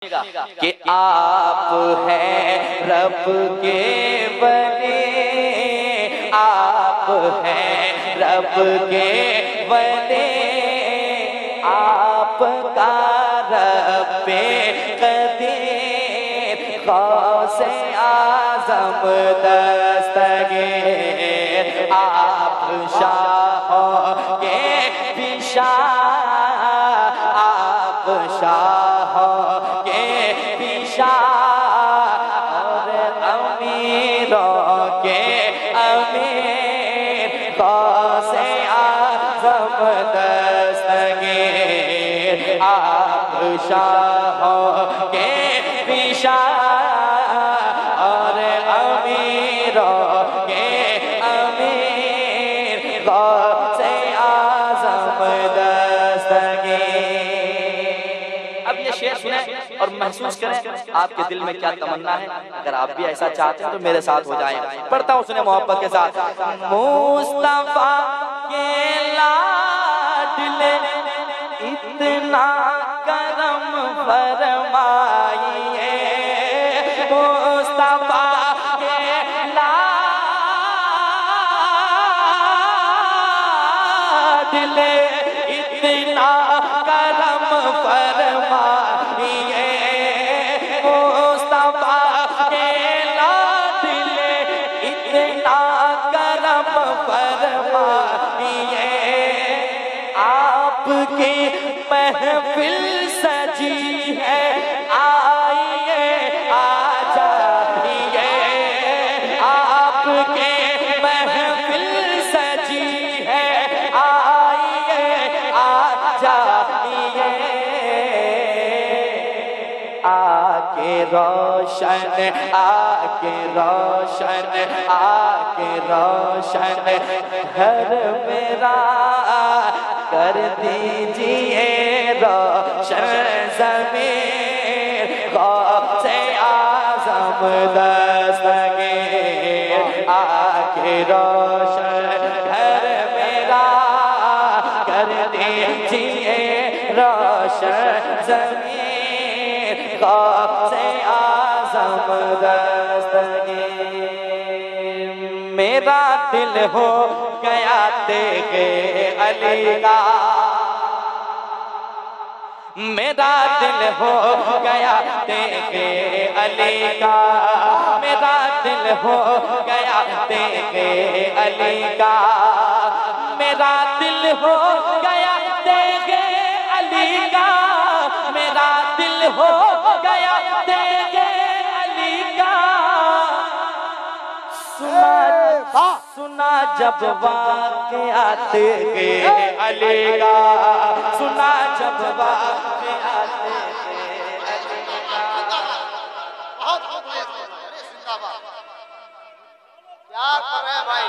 कि आप हैं रब के वली, आप हैं रब के वली, आपका रब्बे कदीर गौसे आज़म दस्तगीर, आप शाहों के भी शाह, आप शाहों के भी शाह और अमीरों के अमीर गौसे आज़म दस्तगीर, आप शाहों के भी शाह और अमीरों के अमीर गौसे आज़म दस्तगीर। अब ये शेर सुने और महसूस करें आपके दिल में क्या तमन्ना है। अगर आप भी ऐसा चाहते हैं तो मेरे साथ हो जाएं। पढ़ता हूँ सुने मोहब्बत के साथ। मुस्तफा के लाडले इतना करम फरमाइए, मुस्तफा के लाडले इतना करम फरमाइए, मुस्तफा के लाडले इतना करम फरमाइए, आपकी महफिल सजी है आइए आ जाइए, आपके महफिल सजी है आइए आ जाइए, आके रोशन आके रोशन आके रोशन घर मेरा कर दीजिए, रोशन ज़मीर गौसे आज़म दस्तगीर, आके रोशन घर मेरा कर दीजिए, रोशन ज़मीर गौसे आज़म दस्तगीर। मेरा दिल हो गया तेरे अली का, मेरा दिल हो गया तेरे अली का, मेरा दिल हो गया तेरे अली का, मेरा दिल हो गया तेरे अली का, मेरा दिल हो गया तेरे अली का। सुना जब वाक़या तेरे अली का, सुना जब वाक़या तेरे अली का। क्या करे भाई,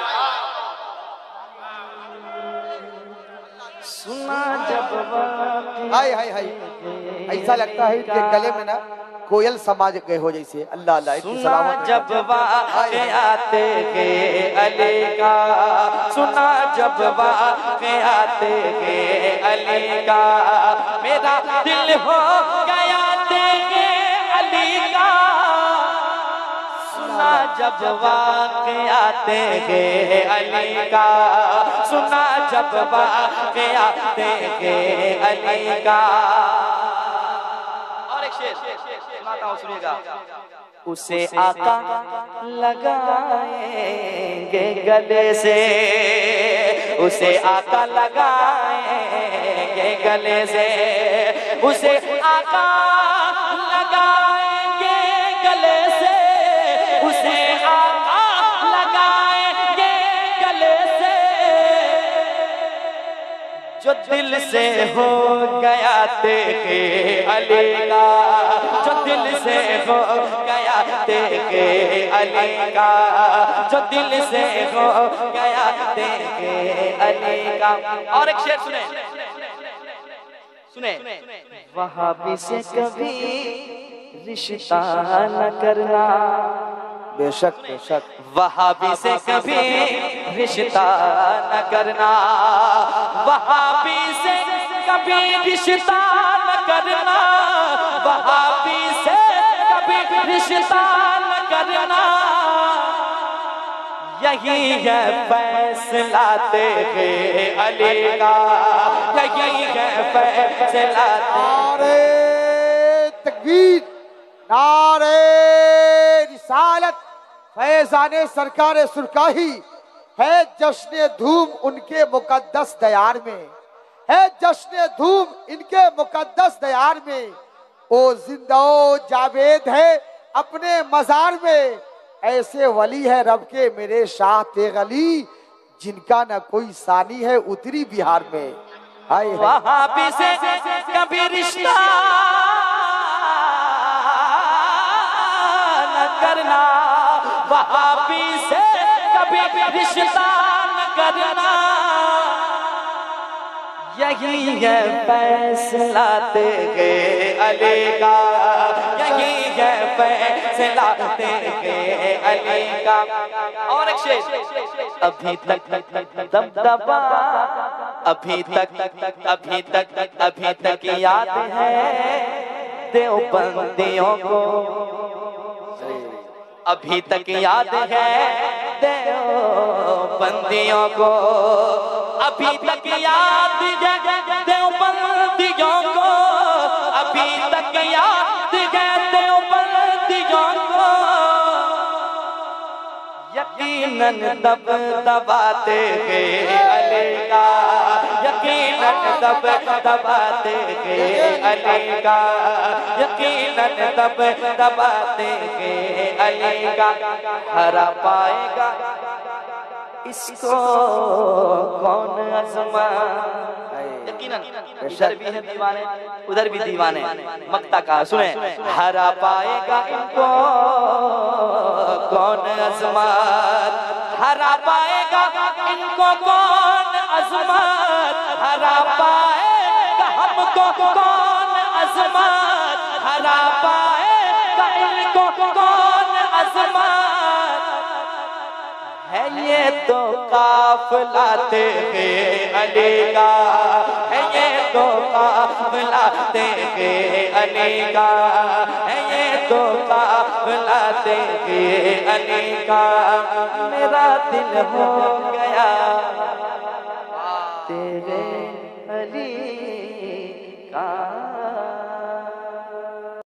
सुना जब वाक़या। हाय हाय हाय, ऐसा लगता है कि गले में ना कोयल समाज गए हो जैसे। अल्लाह अल्लाह। सुना जब वाक़या तेरे अली का, सुना जब वाक़या तेरे अली का, मेरा दिल हो गया तेरे अली का, सुना जब वाक़या तेरे अली का, सुना जब वाक़या तेरे अली का। और एक शेर सुनाता हूँ, सुनिएगा। उसे आका लगाएंगे गले से, उसे आका लगाएंगे गले से, उसे आका लगाएंगे गले से, उसे आका लगाएंगे गले से, जो दिल से हो गया तेरे अली का, जो दिल से हो गया तेरे अली का, जो दिल से हो गया तेरे अली का। और एक शेर सुने सुने। वहाबी से कभी रिश्ता न करना, बेशक बेशक, वहाबी से कभी रिश्ता न करना, वहाबी से कभी रिश्ता न करना, वहाबी रिश्ता न करना, यही है फैसला तेरे अली का, यही है फैसला। नारे तकबीर, नारे रिसालत, फैज़ाने सरकार सुरकाही है जश्न धूम उनके मुकद्दस दयार में, है जश्न धूम इनके मुकद्दस दयार में। ओ जिंदा जावेद है अपने मजार में, ऐसे वली है रब के मेरे शाह तेगली, जिनका न कोई सानी है उतरी बिहार में। हाय वहाँ भी से कभी रिश्ता न करना, वहाँ भी से कभी रिश्ता न करना, यही है फैसला तेरे अली का, यही है फैसला तेरे अली का। और एक शेर, अभी तक दबदबा, अभी तक याद है देवबंदियों को, अभी तक याद है देवबंदियों को, अभी तक याद है देवबंदियों को, अभी तक याद है देवबंदियों को, यकीनन दबदबाते हैं अली का, यकीनन दबदबाते हैं अली का, यकीनन दबदबाते हैं अली का। हरा पाएगा इसको कौन आज़मा, यकीनन इधर भी है दीवाने उधर भी दीवाने, मक्ता का सुने। हरा पाएगा इनको कौन अज़मत, हरा पाएगा इनको कौन अज़मत, हरा पाएगा हमको कौन अज़मत, हरा पाएगा इनको कौन अज़मत। है ये तो काफिला तेरे अली का, है ये तो काफिला तेरे अली का, है ये तो काफिला तेरे अली का। मेरा दिल हो गया तेरे